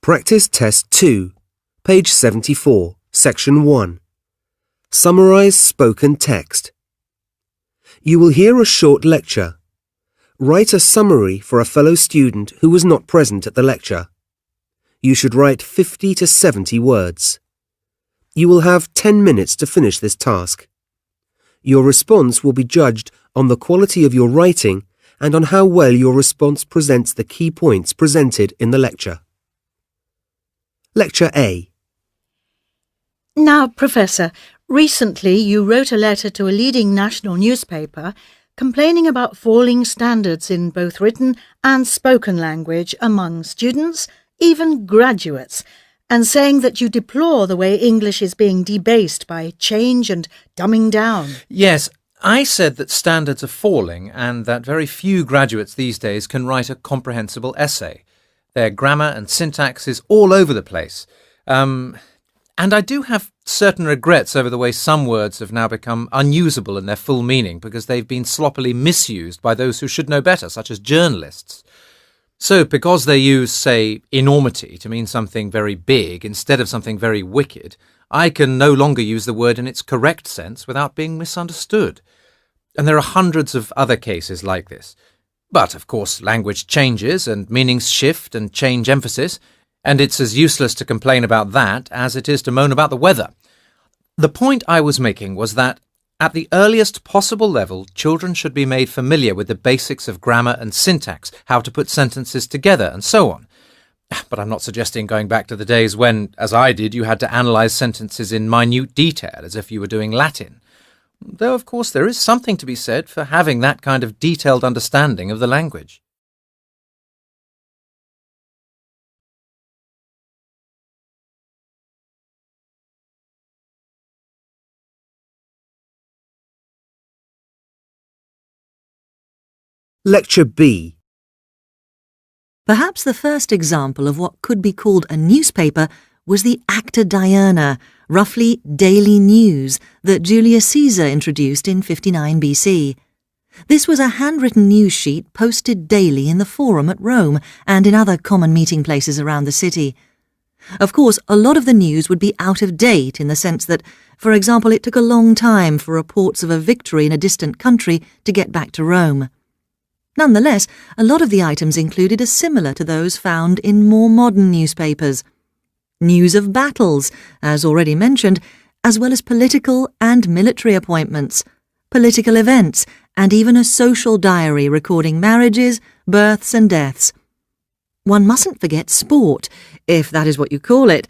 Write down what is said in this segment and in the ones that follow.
Practice Test 2, page 74, section 1. Summarize spoken text. You will hear a short lecture. Write a summary for a fellow student who was not present at the lecture. You should write 50 to 70 words. You will have 10 minutes to finish this task. Your response will be judged on the quality of your writing and on how well your response presents the key points presented in the lecture. Lecture A. Now, Professor, recently you wrote a letter to a leading national newspaper complaining about falling standards in both written and spoken language among students, even graduates, and saying that you deplore the way English is being debased by change and dumbing down. Yes, I said that standards are falling and that very few graduates these days can write a comprehensible essay. Their grammar and syntax is all over the place. And I do have certain regrets over the way some words have now become unusable in their full meaning because they've been sloppily misused by those who should know better, such as journalists. So, because they use, say, enormity to mean something very big instead of something very wicked, I can no longer use the word in its correct sense without being misunderstood. And there are hundreds of other cases like this. But, of course, language changes and meanings shift and change emphasis, and it's as useless to complain about that as it is to moan about the weather. The point I was making was that at the earliest possible level, children should be made familiar with the basics of grammar and syntax, how to put sentences together, and so on. But I'm not suggesting going back to the days when, as I did, you had to analyse sentences in minute detail, as if you were doing Latin. Though, of course, there is something to be said for having that kind of detailed understanding of the language. Lecture B. Perhaps the first example of what could be called a newspaper was the Acta Diurna, roughly daily news, that Julius Caesar introduced in 59 BC. This was a handwritten news sheet posted daily in the Forum at Rome and in other common meeting places around the city. Of course, a lot of the news would be out of date in the sense that, for example, it took a long time for reports of a victory in a distant country to get back to Rome. Nonetheless, a lot of the items included are similar to those found in more modern newspapers. News of battles, as already mentioned, as well as political and military appointments, political events, and even a social diary recording marriages, births and deaths. One mustn't forget sport, if that is what you call it.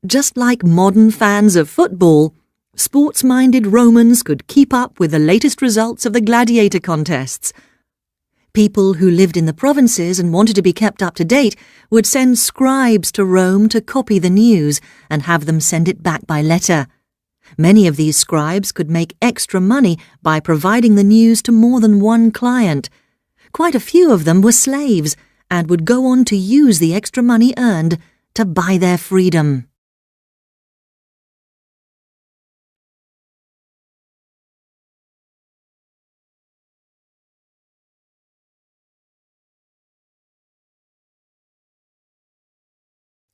Just like modern fans of football, sports-minded Romans could keep up with the latest results of the gladiator contests. People who lived in the provinces and wanted to be kept up to date would send scribes to Rome to copy the news and have them send it back by letter. Many of these scribes could make extra money by providing the news to more than one client. Quite a few of them were slaves and would go on to use the extra money earned to buy their freedom.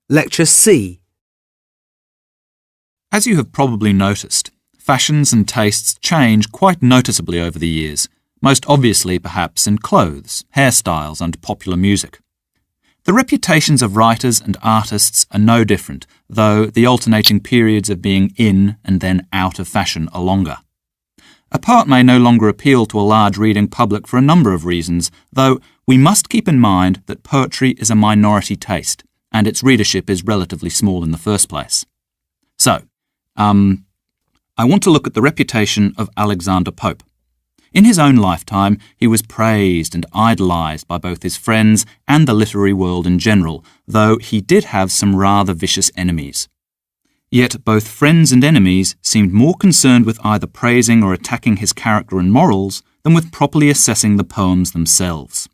Lecture C. As you have probably noticed, fashions and tastes change quite noticeably over the years, most obviously perhaps in clothes, hairstyles and popular music. The reputations of writers and artists are no different, though the alternating periods of being in and then out of fashion are longer. A poet may no longer appeal to a large reading public for a number of reasons, though we must keep in mind that poetry is a minority taste, and its readership is relatively small in the first place. So, I want to look at the reputation of Alexander Pope. In his own lifetime, he was praised and idolised by both his friends and the literary world in general, though he did have some rather vicious enemies. Yet both friends and enemies seemed more concerned with either praising or attacking his character and morals than with properly assessing the poems themselves.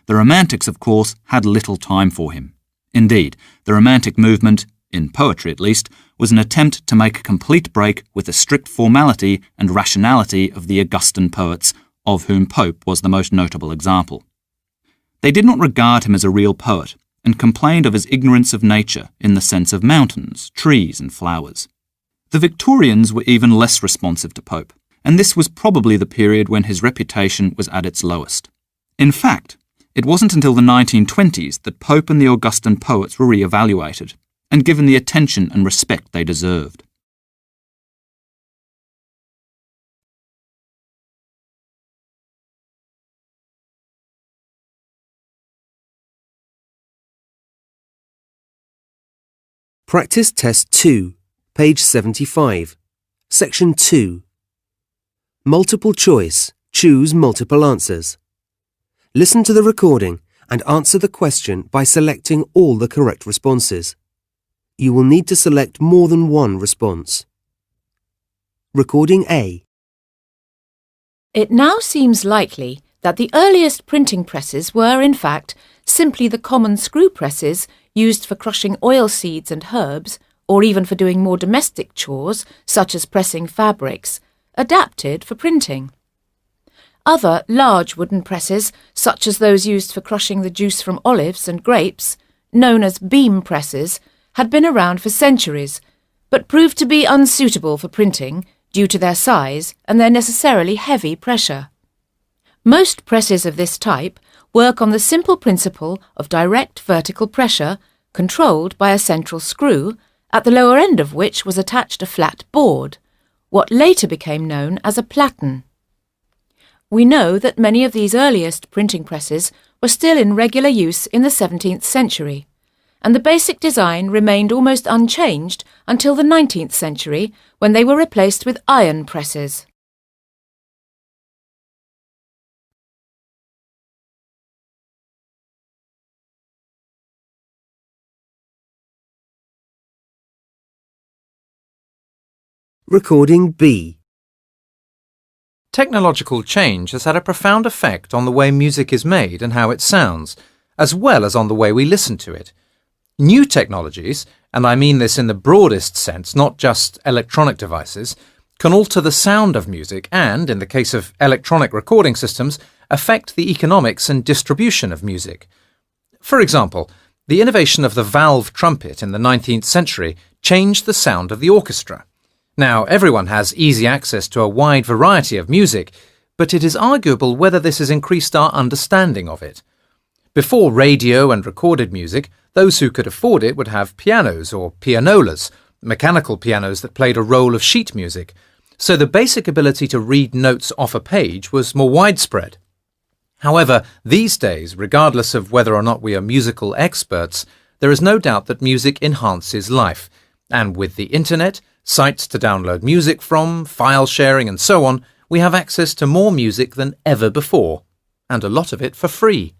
The Romantics, of course, had little time for him. Indeed, the Romantic movement, in poetry at least, was an attempt to make a complete break with the strict formality and rationality of the Augustan poets, of whom Pope was the most notable example. They did not regard him as a real poet, and complained of his ignorance of nature in the sense of mountains, trees and flowers. The Victorians were even less responsive to Pope, and this was probably the period when his reputation was at its lowest. In fact, it wasn't until the 1920s that Pope and the Augustan poets were re-evaluated and given the attention and respect they deserved. Practice Test 2, page 75, Section 2. Multiple choice. Choose multiple answers. Listen to the recording and answer the question by selecting all the correct responses. You will need to select more than one response. Recording A. It now seems likely that the earliest printing presses were, in fact, simply the common screw presses used for crushing oilseeds and herbs, or even for doing more domestic chores, such as pressing fabrics, adapted for printing. Other large wooden presses, such as those used for crushing the juice from olives and grapes, known as beam presses, had been around for centuries, but proved to be unsuitable for printing due to their size and their necessarily heavy pressure. Most presses of this type work on the simple principle of direct vertical pressure, controlled by a central screw, at the lower end of which was attached a flat board, what later became known as a platen. We know that many of these earliest printing presses were still in regular use in the 17th century, and the basic design remained almost unchanged until the 19th century, when they were replaced with iron presses. Recording B. Technological change has had a profound effect on the way music is made and how it sounds, as well as on the way we listen to it. New technologies, and I mean this in the broadest sense, not just electronic devices, can alter the sound of music and, in the case of electronic recording systems, affect the economics and distribution of music. For example, the innovation of the valve trumpet in the 19th century changed the sound of the orchestra. Now, everyone has easy access to a wide variety of music, but it is arguable whether this has increased our understanding of it. Before radio and recorded music, those who could afford it would have pianos or pianolas, mechanical pianos that played a role of sheet music, so the basic ability to read notes off a page was more widespread. However, these days, regardless of whether or not we are musical experts, there is no doubt that music enhances life, and with the internet, sites to download music from, file sharing and so on, we have access to more music than ever before, and a lot of it for free.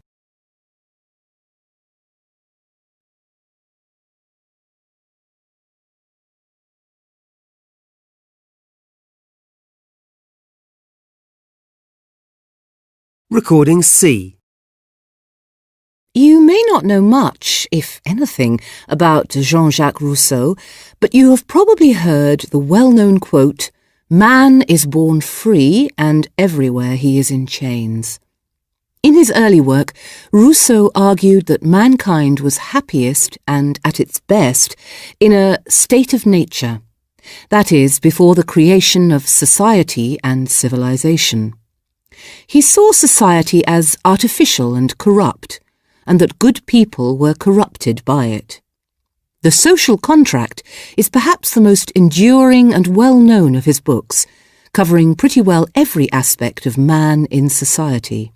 Recording C. You may not know much, if anything, about Jean-Jacques Rousseau, but you have probably heard the well-known quote, "Man is born free, and everywhere he is in chains." In his early work, Rousseau argued that mankind was happiest and at its best in a state of nature, that is, before the creation of society and civilization. He saw society as artificial and corrupt, and that good people were corrupted by it. The Social Contract is perhaps the most enduring and well-known of his books, covering pretty well every aspect of man in society.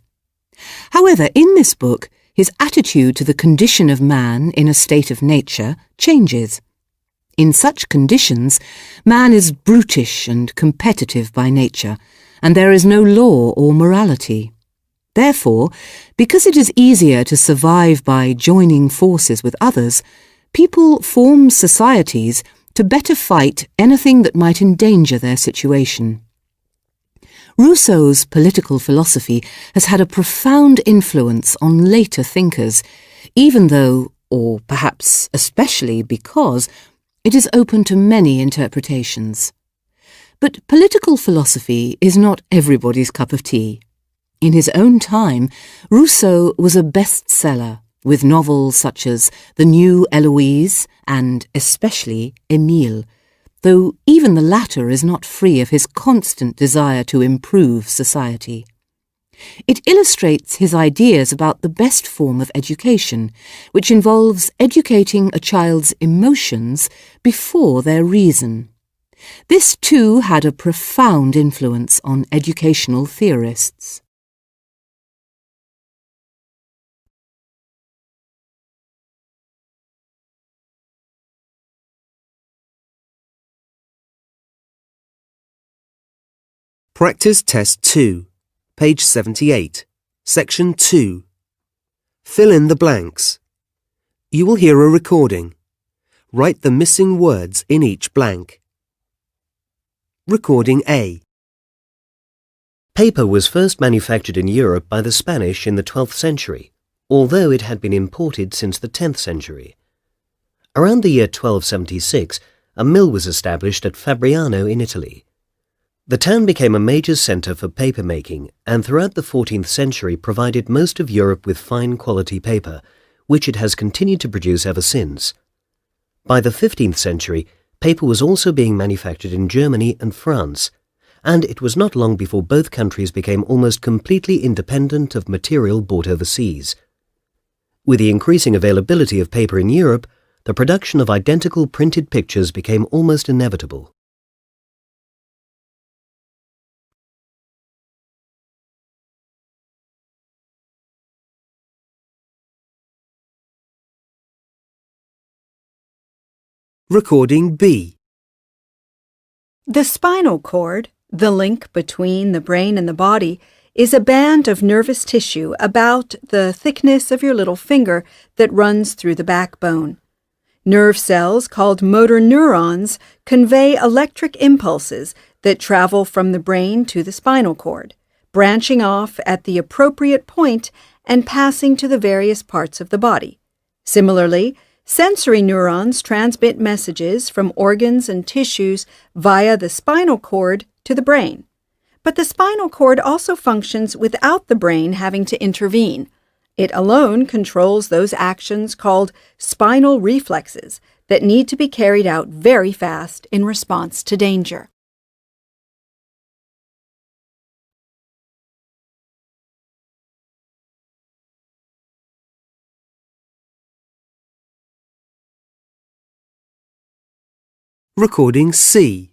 However, in this book, his attitude to the condition of man in a state of nature changes. In such conditions, man is brutish and competitive by nature, and there is no law or morality. Therefore, because it is easier to survive by joining forces with others, people form societies to better fight anything that might endanger their situation. Rousseau's political philosophy has had a profound influence on later thinkers, even though, or perhaps especially because, it is open to many interpretations. But political philosophy is not everybody's cup of tea. In his own time, Rousseau was a bestseller, with novels such as The New Eloise and especially Émile, though even the latter is not free of his constant desire to improve society. It illustrates his ideas about the best form of education, which involves educating a child's emotions before their reason. This too had a profound influence on educational theorists. Practice Test 2, page 78, section 2. Fill in the blanks. You will hear a recording. Write the missing words in each blank. Recording A. Paper was first manufactured in Europe by the Spanish in the 12th century, although it had been imported since the 10th century. Around the year 1276, a mill was established at Fabriano in Italy. The town became a major centre for paper making and throughout the 14th century provided most of Europe with fine quality paper, which it has continued to produce ever since. By the 15th century, paper was also being manufactured in Germany and France, and it was not long before both countries became almost completely independent of material bought overseas. With the increasing availability of paper in Europe, the production of identical printed pictures became almost inevitable. Recording B. The spinal cord, the link between the brain and the body, is a band of nervous tissue about the thickness of your little finger that runs through the backbone. Nerve cells, called motor neurons, convey electric impulses that travel from the brain to the spinal cord, branching off at the appropriate point and passing to the various parts of the body. Similarly, sensory neurons transmit messages from organs and tissues via the spinal cord to the brain. But the spinal cord also functions without the brain having to intervene. It alone controls those actions called spinal reflexes that need to be carried out very fast in response to danger. Recording C.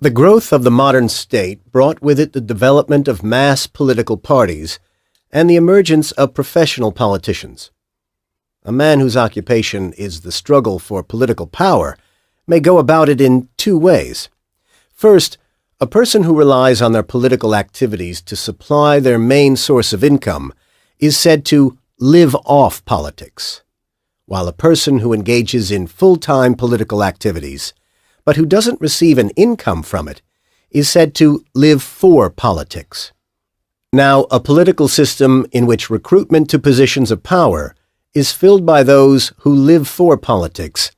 The growth of the modern state brought with it the development of mass political parties and the emergence of professional politicians. A man whose occupation is the struggle for political power may go about it in two ways. First, a person who relies on their political activities to supply their main source of income is said to live off politics, while a person who engages in full-time political activities, but who doesn't receive an income from it, is said to live for politics. Now, a political system in which recruitment to positions of power is filled by those who live for politics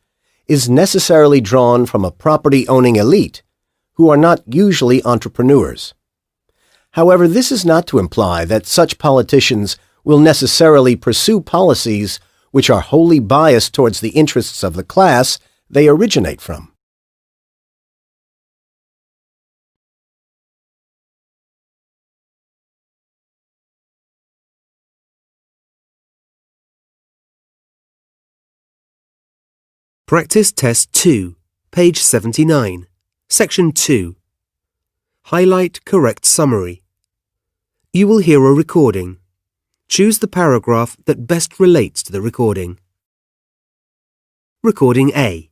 is necessarily drawn from a property-owning elite who are not usually entrepreneurs. However, this is not to imply that such politicians will necessarily pursue policies which are wholly biased towards the interests of the class they originate from. Practice Test 2, page 79, section 2. Highlight correct summary. You will hear a recording. Choose the paragraph that best relates to the recording. Recording A.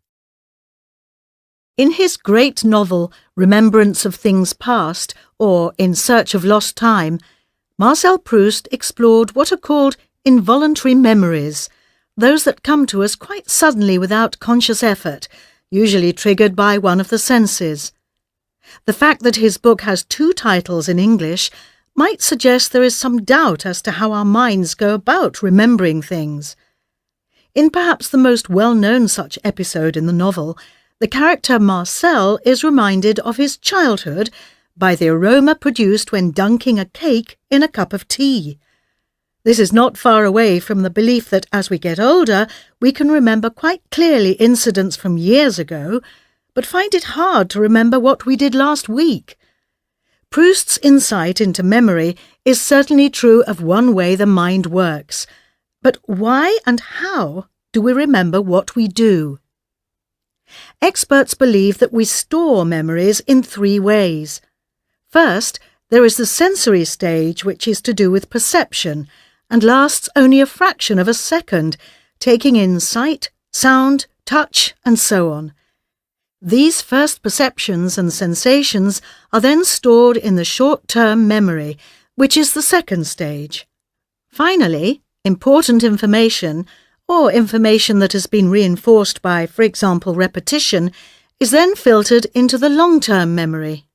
In his great novel Remembrance of Things Past, or In Search of Lost Time, Marcel Proust explored what are called involuntary memories, those that come to us quite suddenly without conscious effort, usually triggered by one of the senses. The fact that his book has 2 titles in English might suggest there is some doubt as to how our minds go about remembering things. In perhaps the most well-known such episode in the novel, the character Marcel is reminded of his childhood by the aroma produced when dunking a cake in a cup of tea. This is not far away from the belief that as we get older, we can remember quite clearly incidents from years ago, but find it hard to remember what we did last week. Proust's insight into memory is certainly true of one way the mind works. But why and how do we remember what we do? Experts believe that we store memories in 3 ways. First, there is the sensory stage, which is to do with perception, and lasts only a fraction of a second, taking in sight, sound, touch, and so on. These first perceptions and sensations are then stored in the short-term memory, which is the second stage. Finally, important information, or information that has been reinforced by, for example, repetition, is then filtered into the long-term memory.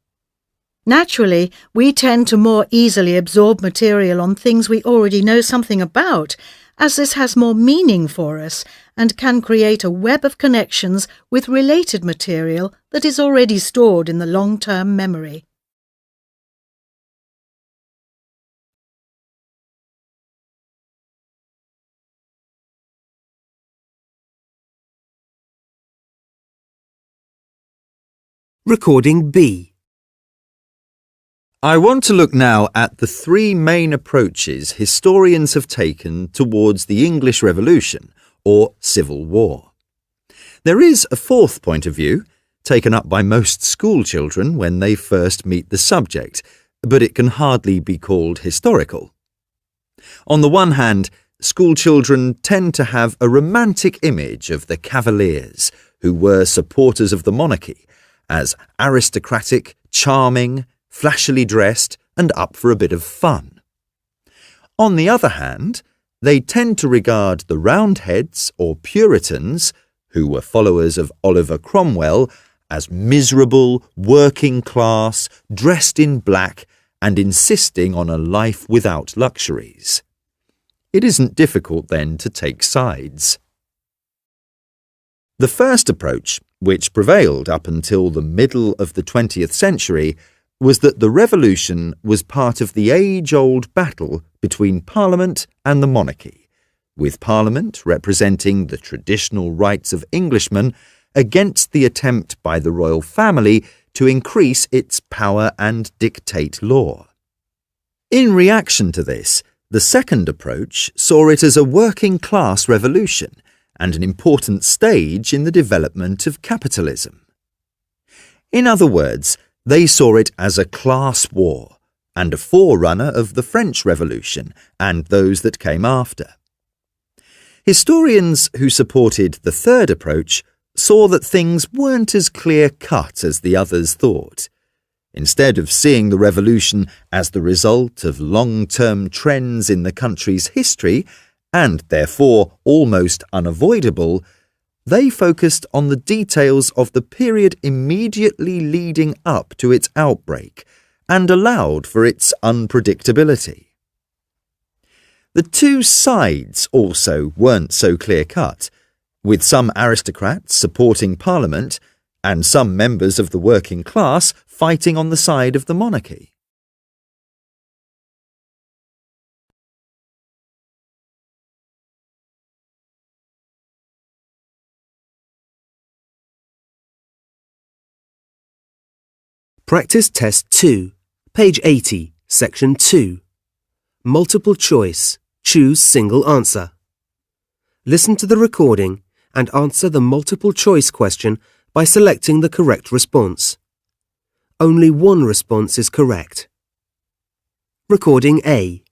Naturally, we tend to more easily absorb material on things we already know something about, as this has more meaning for us and can create a web of connections with related material that is already stored in the long-term memory. Recording B. I want to look now at the 3 main approaches historians have taken towards the English Revolution, or Civil War. There is a 4th point of view, taken up by most school children when they first meet the subject, but it can hardly be called historical. On the one hand, school children tend to have a romantic image of the Cavaliers, who were supporters of the monarchy, as aristocratic, charming, flashily dressed, and up for a bit of fun. On the other hand, they tend to regard the Roundheads or Puritans, who were followers of Oliver Cromwell, as miserable, working class, dressed in black, and insisting on a life without luxuries. It isn't difficult then to take sides. The first approach, which prevailed up until the middle of the 20th century, was that the revolution was part of the age-old battle between Parliament and the monarchy, with Parliament representing the traditional rights of Englishmen against the attempt by the royal family to increase its power and dictate law. In reaction to this, the second approach saw it as a working-class revolution and an important stage in the development of capitalism. In other words, they saw it as a class war and a forerunner of the French Revolution and those that came after. Historians who supported the third approach saw that things weren't as clear-cut as the others thought. Instead of seeing the revolution as the result of long-term trends in the country's history, and therefore almost unavoidable, they focused on the details of the period immediately leading up to its outbreak and allowed for its unpredictability. The 2 sides also weren't so clear-cut, with some aristocrats supporting Parliament and some members of the working class fighting on the side of the monarchy. Practice Test 2, page 80, section 2. Multiple choice. Choose single answer. Listen to the recording and answer the multiple choice question by selecting the correct response. Only one response is correct. Recording A.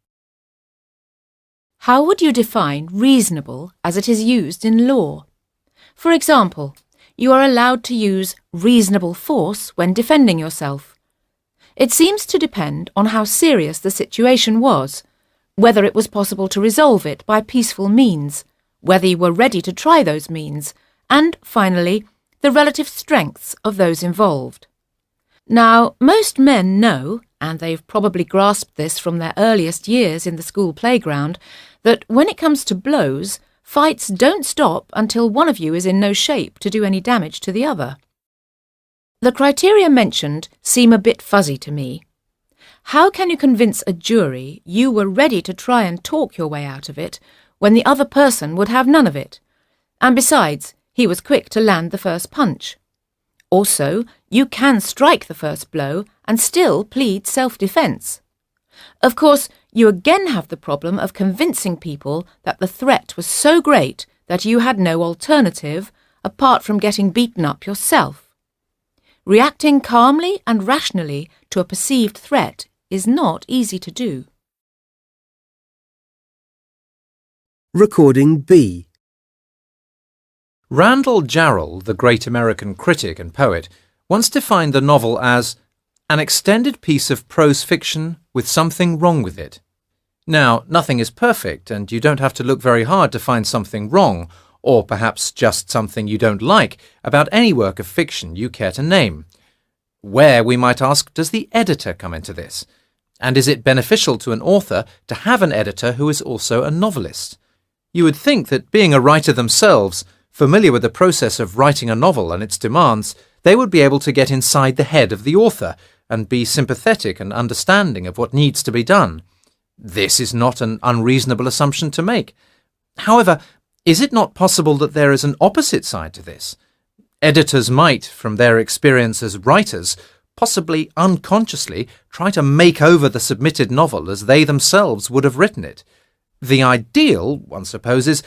How would you define reasonable as it is used in law? For example, you are allowed to use reasonable force when defending yourself. It seems to depend on how serious the situation was, whether it was possible to resolve it by peaceful means, whether you were ready to try those means, and, finally, the relative strengths of those involved. Now, most men know, and they've probably grasped this from their earliest years in the school playground, that when it comes to blows, fights don't stop until one of you is in no shape to do any damage to the other. The criteria mentioned seem a bit fuzzy to me. how can you convince a jury you were ready to try and talk your way out of it when the other person would have none of it? And besides, he was quick to land the first punch. Also, you can strike the first blow and still plead self-defence. Of course, you again have the problem of convincing people that the threat was so great that you had no alternative apart from getting beaten up yourself. Reacting calmly and rationally to a perceived threat is not easy to do. Recording B. Randall Jarrell, the great American critic and poet, once defined the novel as an extended piece of prose fiction with something wrong with it. Now, nothing is perfect, and you don't have to look very hard to find something wrong, or perhaps just something you don't like, about any work of fiction you care to name. Where, we might ask, does the editor come into this? And is it beneficial to an author to have an editor who is also a novelist? You would think that being a writer themselves, familiar with the process of writing a novel and its demands, they would be able to get inside the head of the author and be sympathetic and understanding of what needs to be done. This is not an unreasonable assumption to make. However, is it not possible that there is an opposite side to this? Editors might, from their experience as writers, possibly unconsciously try to make over the submitted novel as they themselves would have written it. The ideal, one supposes,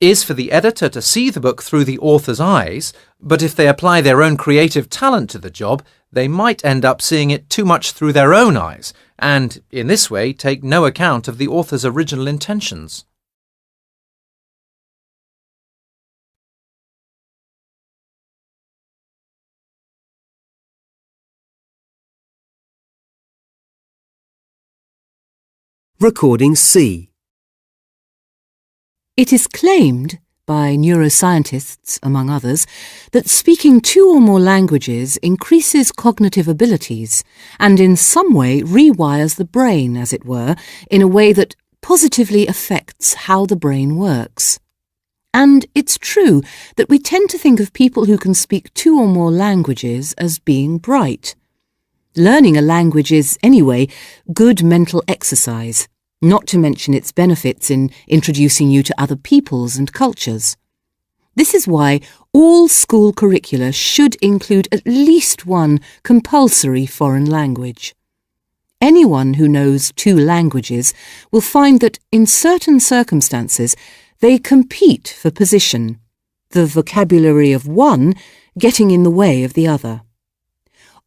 is for the editor to see the book through the author's eyes, but if they apply their own creative talent to the job, they might end up seeing it too much through their own eyes, and, in this way, take no account of the author's original intentions. Recording C. It is claimed by neuroscientists, among others, that speaking 2 or more languages increases cognitive abilities and in some way rewires the brain, as it were, in a way that positively affects how the brain works. And it's true that we tend to think of people who can speak 2 or more languages as being bright. Learning a language is, anyway, good mental exercise, not to mention its benefits in introducing you to other peoples and cultures. This is why all school curricula should include at least one compulsory foreign language. Anyone who knows 2 languages will find that in certain circumstances they compete for position, the vocabulary of one getting in the way of the other.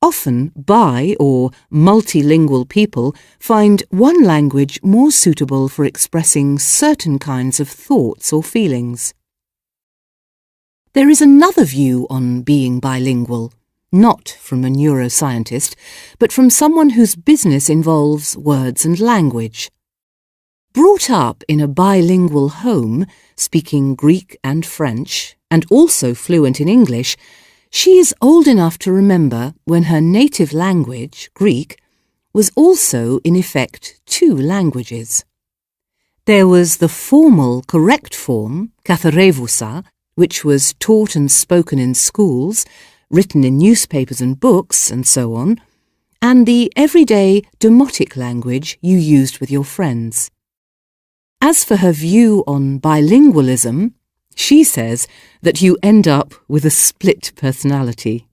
Often, bi- or multilingual people find one language more suitable for expressing certain kinds of thoughts or feelings. There is another view on being bilingual, not from a neuroscientist, but from someone whose business involves words and language. Brought up in a bilingual home, speaking Greek and French, and also fluent in English, she is old enough to remember when her native language, Greek, was also in effect 2 languages. There was the formal correct form, katharevousa, which was taught and spoken in schools, written in newspapers and books, and so on, and the everyday demotic language you used with your friends. As for her view on bilingualism, she says that you end up with a split personality.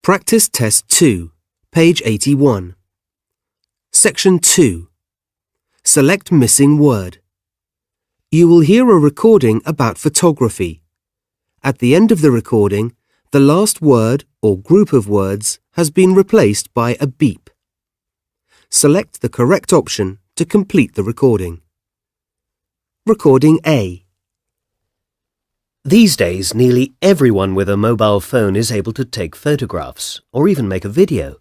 Practice Test 2, page 81. Section 2. Select missing word. You will hear a recording about photography. At the end of the recording, the last word or group of words has been replaced by a beep. Select the correct option to complete the recording. Recording A. These days, nearly everyone with a mobile phone is able to take photographs or even make a video.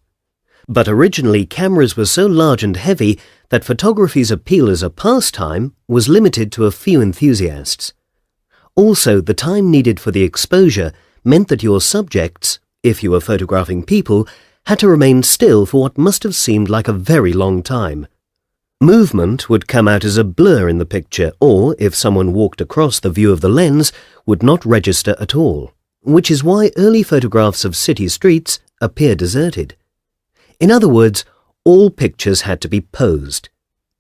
But originally, cameras were so large and heavy that photography's appeal as a pastime was limited to a few enthusiasts. Also, the time needed for the exposure meant that your subjects, if you were photographing people, had to remain still for what must have seemed like a very long time. Movement would come out as a blur in the picture, or, if someone walked across the view of the lens, would not register at all, which is why early photographs of city streets appear deserted. In other words, all pictures had to be posed.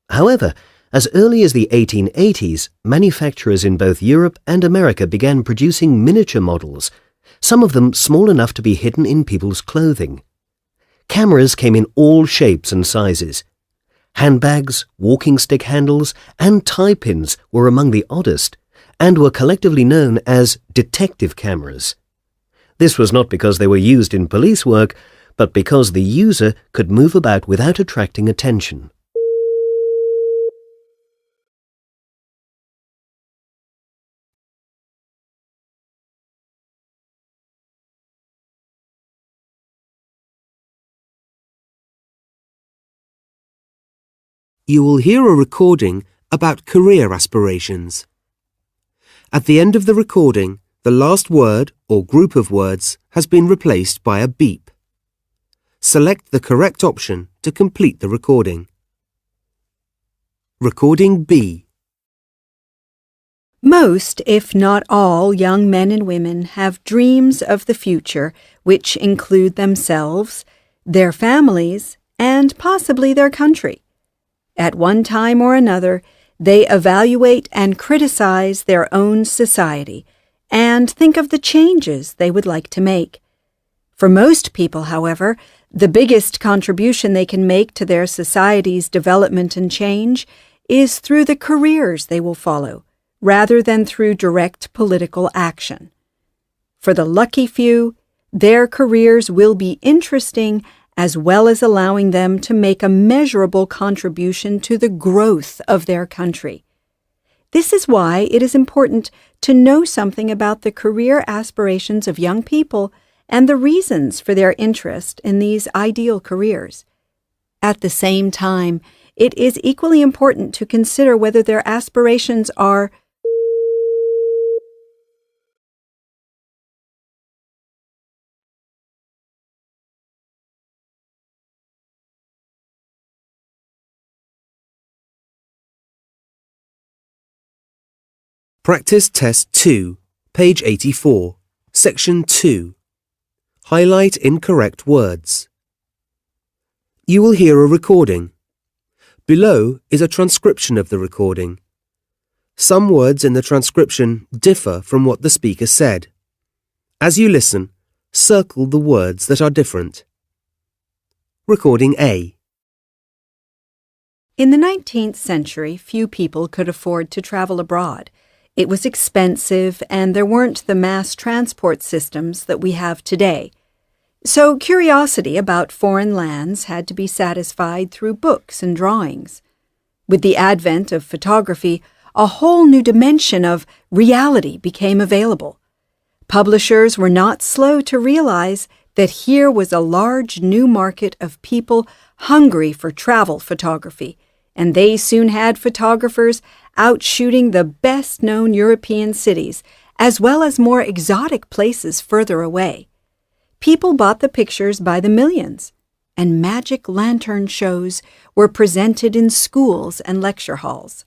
However, as early as the 1880s, manufacturers in both Europe and America began producing miniature models, some of them small enough to be hidden in people's clothing. Cameras came in all shapes and sizes. Handbags, walking stick handles, and tie pins were among the oddest, and were collectively known as detective cameras. This was not because they were used in police work, but because the user could move about without attracting attention. You will hear a recording about career aspirations. At the end of the recording, the last word or group of words has been replaced by a beep. Select the correct option to complete the recording. Recording B. Most, if not all, young men and women have dreams of the future which include themselves, their families, and possibly their country. At one time or another, they evaluate and criticize their own society and think of the changes they would like to make. For most people, however, the biggest contribution they can make to their society's development and change is through the careers they will follow, rather than through direct political action. For the lucky few, their careers will be interesting as well as allowing them to make a measurable contribution to the growth of their country. This is why it is important to know something about the career aspirations of young people and the reasons for their interest in these ideal careers. At the same time, it is equally important to consider whether their aspirations are Practice Test 2, page 84, section 2. Highlight incorrect words. You will hear a recording. Below is a transcription of the recording. Some words in the transcription differ from what the speaker said. As you listen, circle the words that are different. Recording A. In the 19th century, few people could afford to travel abroad. It was expensive, and there weren't the mass transport systems that we have today. So curiosity about foreign lands had to be satisfied through books and drawings. With the advent of photography, a whole new dimension of reality became available. Publishers were not slow to realize that here was a large new market of people hungry for travel photography, and they soon had photographers out shooting the best-known European cities, as well as more exotic places further away. People bought the pictures by the millions, and magic lantern shows were presented in schools and lecture halls.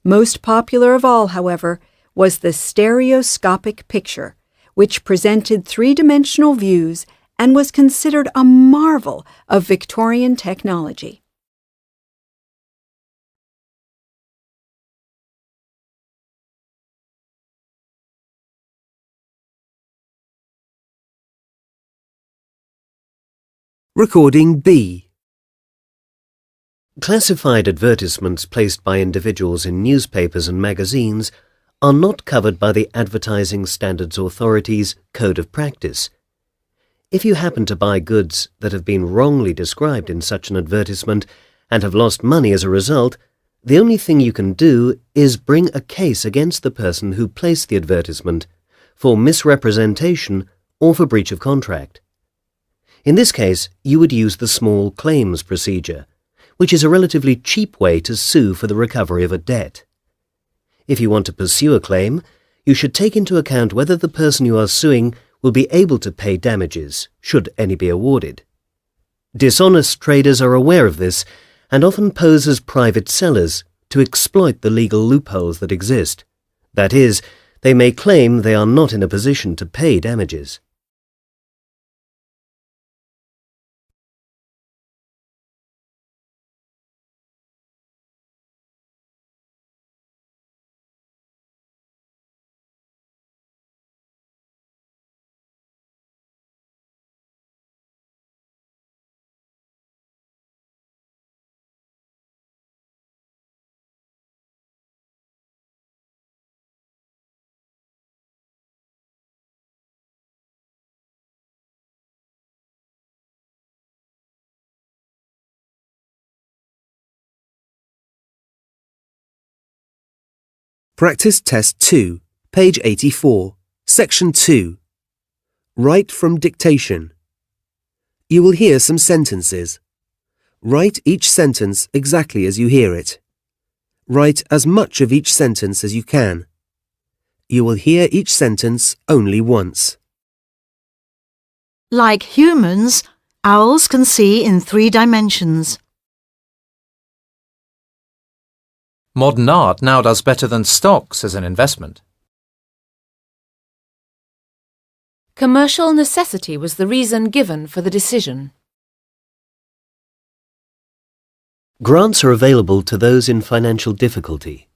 Most popular of all, however, was the stereoscopic picture, which presented three-dimensional views and was considered a marvel of Victorian technology. Recording B. Classified advertisements placed by individuals in newspapers and magazines are not covered by the Advertising Standards Authority's Code of Practice. If you happen to buy goods that have been wrongly described in such an advertisement and have lost money as a result, the only thing you can do is bring a case against the person who placed the advertisement for misrepresentation or for breach of contract. In this case, you would use the small claims procedure, which is a relatively cheap way to sue for the recovery of a debt. If you want to pursue a claim, you should take into account whether the person you are suing will be able to pay damages, should any be awarded. Dishonest traders are aware of this and often pose as private sellers to exploit the legal loopholes that exist. That is, they may claim they are not in a position to pay damages. Practice Test 2, page 84, section 2. Write from dictation. You will hear some sentences. Write each sentence exactly as you hear it. Write as much of each sentence as you can. You will hear each sentence only once. Like humans, owls can see in 3 dimensions. Modern art now does better than stocks as an investment. Commercial necessity was the reason given for the decision. Grants are available to those in financial difficulty.